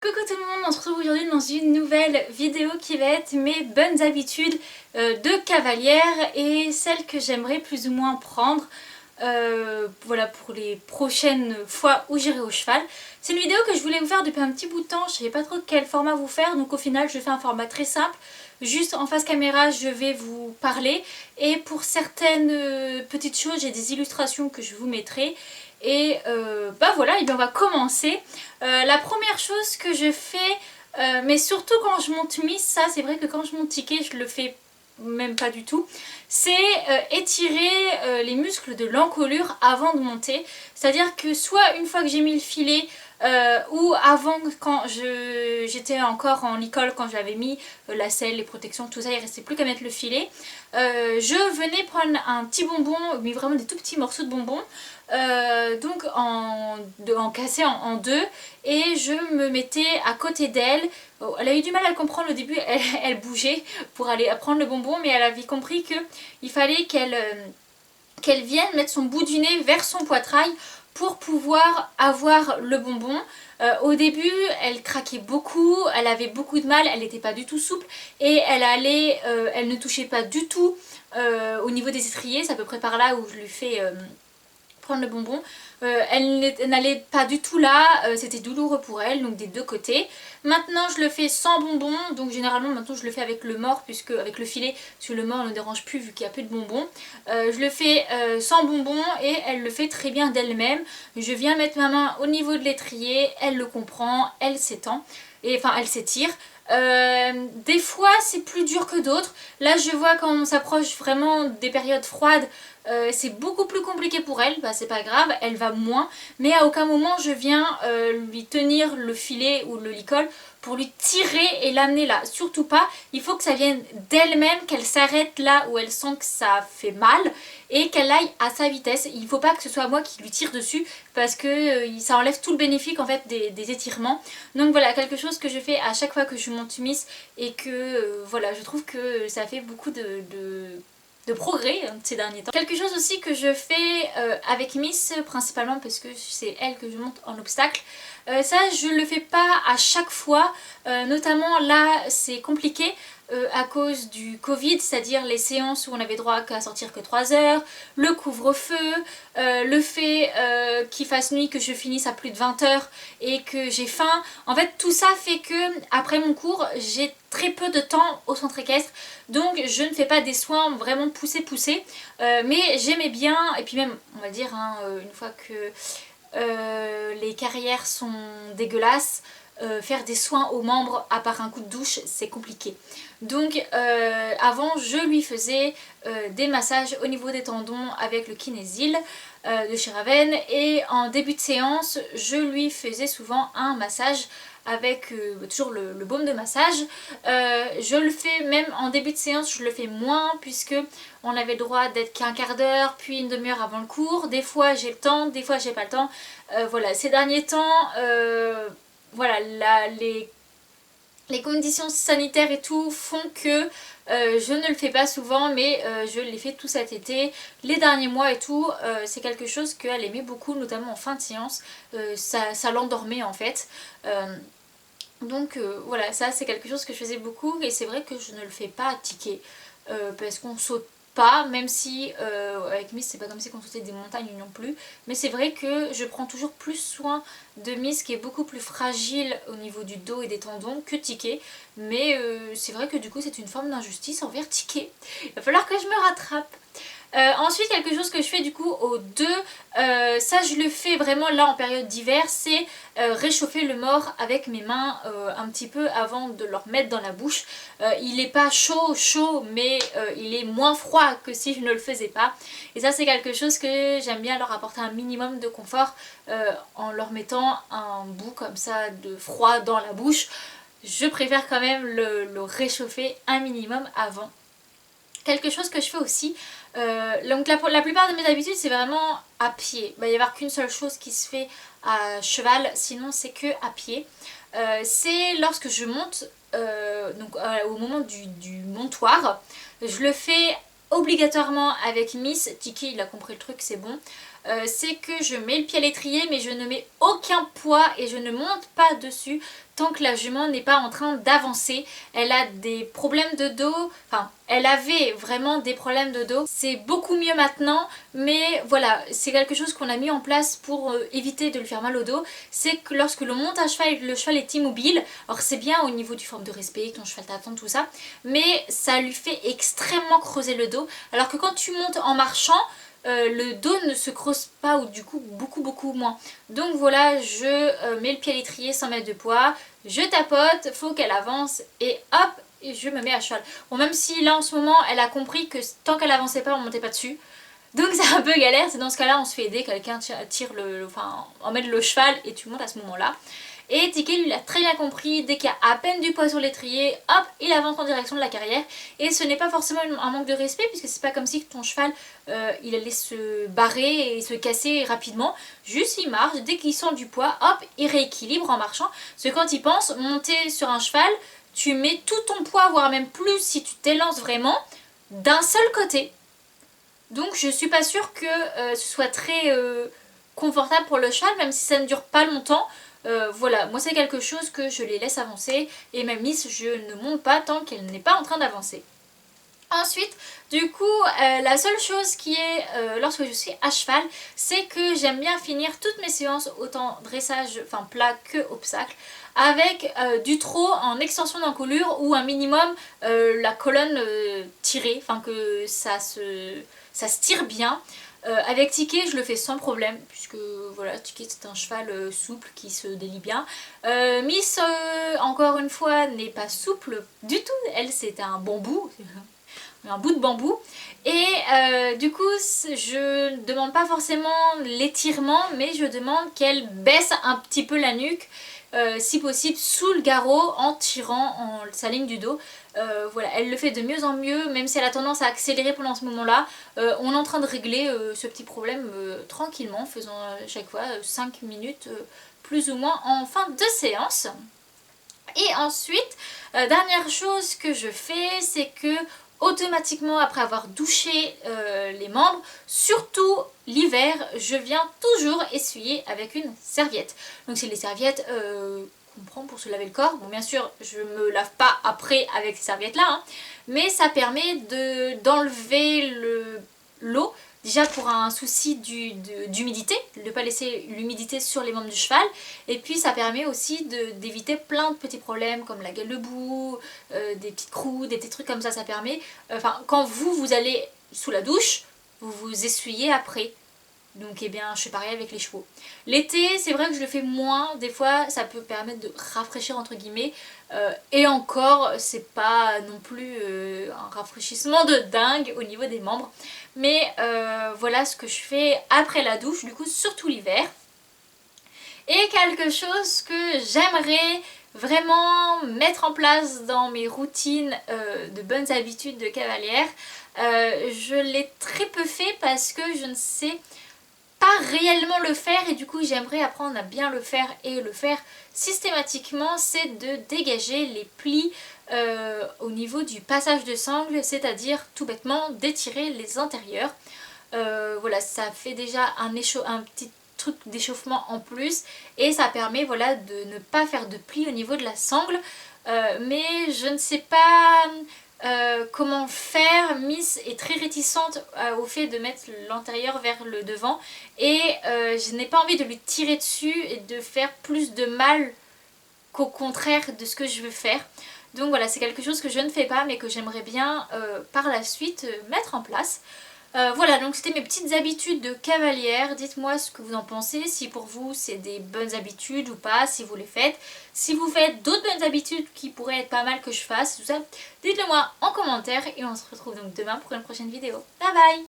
Coucou tout le monde, on se retrouve aujourd'hui dans une nouvelle vidéo qui va être mes bonnes habitudes de cavalière et celles que j'aimerais plus ou moins prendre voilà, pour les prochaines fois où j'irai au cheval. C'est une vidéo que je voulais vous faire depuis un petit bout de temps, je savais pas trop quel format vous faire, donc au final je fais un format très simple. Juste en face caméra je vais vous parler et pour certaines petites choses j'ai des illustrations que je vous mettrai. Et bah voilà, et bien on va commencer. La première chose que je fais, mais surtout quand je monte Miss, ça c'est vrai que quand je monte Ticket je le fais même pas du tout, c'est étirer les muscles de l'encolure avant de monter. C'est-à-dire que soit une fois que j'ai mis le filet, ou avant quand j'étais encore en école, quand j'avais mis la selle, les protections, tout ça, il restait plus qu'à mettre le filet, je venais prendre un petit bonbon, mais vraiment des tout petits morceaux de bonbons, donc en casser en deux, et je me mettais à côté d'elle. Elle a eu du mal à le comprendre au début, elle bougeait pour aller prendre le bonbon, mais elle avait compris qu'il fallait qu'elle vienne mettre son bout du nez vers son poitrail pour pouvoir avoir le bonbon. Au début elle craquait beaucoup, elle avait beaucoup de mal, elle n'était pas du tout souple et elle ne touchait pas du tout au niveau des étriers, c'est à peu près par là où je lui fais prendre le bonbon. Elle n'allait pas du tout là, c'était douloureux pour elle, donc des deux côtés. Maintenant je le fais sans bonbon, donc généralement maintenant je le fais avec le mors, puisque avec le filet, parce que le mors ne dérange plus vu qu'il n'y a plus de bonbons. Je le fais sans bonbon et elle le fait très bien d'elle-même. Je viens mettre ma main au niveau de l'étrier, elle le comprend, elle s'étend, et enfin elle s'étire. Des fois c'est plus dur que d'autres. Là je vois quand on s'approche vraiment des périodes froides, c'est beaucoup plus compliqué pour elle, bah, c'est pas grave, elle va moins, mais à aucun moment je viens lui tenir le filet ou le licol pour lui tirer et l'amener là, surtout pas. Il faut que ça vienne d'elle-même, qu'elle s'arrête là où elle sent que ça fait mal et qu'elle aille à sa vitesse. Il faut pas que ce soit moi qui lui tire dessus parce que ça enlève tout le bénéfice en fait des étirements. Donc voilà, quelque chose que je fais à chaque fois que je monte Miss et que voilà, je trouve que ça fait beaucoup de progrès ces derniers temps. Quelque chose aussi que je fais avec Miss, principalement parce que c'est elle que je monte en obstacle, ça je le fais pas à chaque fois, notamment là c'est compliqué à cause du Covid, c'est-à-dire les séances où on avait droit qu'à sortir que 3 heures, le couvre-feu, le fait qu'il fasse nuit, que je finisse à plus de 20 heures et que j'ai faim. En fait tout ça fait que après mon cours j'ai très peu de temps au centre équestre, donc je ne fais pas des soins vraiment poussés, mais j'aimais bien, et puis même on va dire hein, une fois que les carrières sont dégueulasses, faire des soins aux membres à part un coup de douche c'est compliqué. Donc avant je lui faisais des massages au niveau des tendons avec le Kinésil de chez Raven, et en début de séance je lui faisais souvent un massage avec toujours le baume de massage. Je le fais même en début de séance, je le fais moins puisque on avait le droit d'être qu'un quart d'heure puis une demi-heure avant le cours. Des fois j'ai le temps, des fois j'ai pas le temps. Voilà, ces derniers temps, voilà, les conditions sanitaires et tout font que je ne le fais pas souvent, mais je l'ai fait tout cet été, les derniers mois et tout. C'est quelque chose qu'elle aimait beaucoup, notamment en fin de séance. Ça l'endormait en fait. Donc voilà, ça c'est quelque chose que je faisais beaucoup, et c'est vrai que je ne le fais pas à ticket parce qu'on saute pas, même si avec Miss c'est pas comme si on sautait des montagnes non plus, mais c'est vrai que je prends toujours plus soin de Miss qui est beaucoup plus fragile au niveau du dos et des tendons que Ticket, mais c'est vrai que du coup c'est une forme d'injustice envers Ticket. Il va falloir que je me rattrape. Ensuite quelque chose que je fais du coup aux deux, ça je le fais vraiment là en période d'hiver, c'est réchauffer le mors avec mes mains un petit peu avant de leur mettre dans la bouche. Il n'est pas chaud mais il est moins froid que si je ne le faisais pas, et ça c'est quelque chose que j'aime bien leur apporter un minimum de confort en leur mettant un bout comme ça de froid dans la bouche. Je préfère quand même le réchauffer un minimum avant. Quelque chose que je fais aussi, donc la plupart de mes habitudes c'est vraiment à pied. Il va y avoir qu'une seule chose qui se fait à cheval, sinon c'est que à pied. C'est lorsque je monte, donc au moment du montoir, je le fais obligatoirement avec Miss. Tiki il a compris le truc, c'est bon. c'est que je mets le pied à l'étrier mais je ne mets aucun poids et je ne monte pas dessus tant que la jument n'est pas en train d'avancer. Elle a des problèmes de dos, enfin elle avait vraiment des problèmes de dos. C'est beaucoup mieux maintenant, mais voilà, c'est quelque chose qu'on a mis en place pour éviter de lui faire mal au dos. C'est que lorsque l'on monte à cheval et que le cheval est immobile, alors c'est bien au niveau du forme de respect, ton cheval t'attend, tout ça, mais ça lui fait extrêmement creuser le dos. Alors que quand tu montes en marchant, le dos ne se creuse pas ou du coup beaucoup moins. Donc voilà, je mets le pied à l'étrier sans mettre de poids, je tapote, faut qu'elle avance et hop, et je me mets à cheval. Bon, même si là en ce moment elle a compris que tant qu'elle avançait pas on montait pas dessus. Donc c'est un peu galère, c'est dans ce cas là on se fait aider, quelqu'un tire enfin emmène le cheval et tu montes à ce moment là. Et Tiki lui l'a très bien compris, dès qu'il y a à peine du poids sur l'étrier, hop, il avance en direction de la carrière. Et ce n'est pas forcément un manque de respect, puisque c'est pas comme si ton cheval, il allait se barrer et se casser rapidement. Juste il marche, dès qu'il sent du poids, hop, il rééquilibre en marchant. Parce que quand il pense monter sur un cheval, tu mets tout ton poids, voire même plus si tu t'élances vraiment, d'un seul côté. Donc je suis pas sûre que ce soit très confortable pour le cheval, même si ça ne dure pas longtemps. Voilà, moi c'est quelque chose que je les laisse avancer et ma Miss je ne monte pas tant qu'elle n'est pas en train d'avancer. Ensuite, du coup, la seule chose qui est lorsque je suis à cheval, c'est que j'aime bien finir toutes mes séances, autant dressage, enfin plat que obstacle, avec du trot en extension d'encolure ou un minimum la colonne tirée, enfin que ça se tire bien. Avec Ticket je le fais sans problème puisque voilà, Ticket c'est un cheval souple qui se délie bien. Miss encore une fois n'est pas souple du tout, elle c'est un bambou, un bout de bambou et du coup je ne demande pas forcément l'étirement mais je demande qu'elle baisse un petit peu la nuque. Si possible sous le garrot en tirant sa ligne du dos. Voilà, elle le fait de mieux en mieux, même si elle a tendance à accélérer pendant ce moment là. On est en train de régler ce petit problème tranquillement, faisant à chaque fois 5 minutes plus ou moins en fin de séance. Et ensuite, dernière chose que je fais, c'est que automatiquement après avoir douché les membres, surtout l'hiver, je viens toujours essuyer avec une serviette. Donc c'est les serviettes qu'on prend pour se laver le corps. Bon bien sûr je me lave pas après avec ces serviettes là, hein, mais ça permet d'enlever l'eau. Déjà pour un souci d'humidité, de ne pas laisser l'humidité sur les membres du cheval. Et puis ça permet aussi d'éviter plein de petits problèmes comme la gueule de boue, des petites croûtes, des petits trucs comme ça. Ça permet, enfin quand vous allez sous la douche, vous vous essuyez après. Donc eh bien je fais pareil avec les chevaux. L'été c'est vrai que je le fais moins, des fois ça peut permettre de rafraîchir entre guillemets. Et encore c'est pas non plus un rafraîchissement de dingue au niveau des membres. Mais voilà ce que je fais après la douche, du coup surtout l'hiver. Et quelque chose que j'aimerais vraiment mettre en place dans mes routines de bonnes habitudes de cavalière. Je l'ai très peu fait parce que je ne sais pas réellement le faire et du coup j'aimerais apprendre à bien le faire et le faire systématiquement, c'est de dégager les plis au niveau du passage de sangle, c'est-à-dire tout bêtement d'étirer les antérieurs. Voilà, ça fait déjà un petit truc d'échauffement en plus et ça permet voilà de ne pas faire de plis au niveau de la sangle. Mais je ne sais pas comment faire. Miss est très réticente au fait de mettre l'antérieur vers le devant et je n'ai pas envie de lui tirer dessus et de faire plus de mal qu'au contraire de ce que je veux faire. Donc voilà, c'est quelque chose que je ne fais pas mais que j'aimerais bien par la suite mettre en place. Voilà, donc c'était mes petites habitudes de cavalière. Dites-moi ce que vous en pensez, si pour vous c'est des bonnes habitudes ou pas, si vous les faites. Si vous faites d'autres bonnes habitudes qui pourraient être pas mal que je fasse, tout ça, dites-le moi en commentaire et on se retrouve donc demain pour une prochaine vidéo. Bye bye!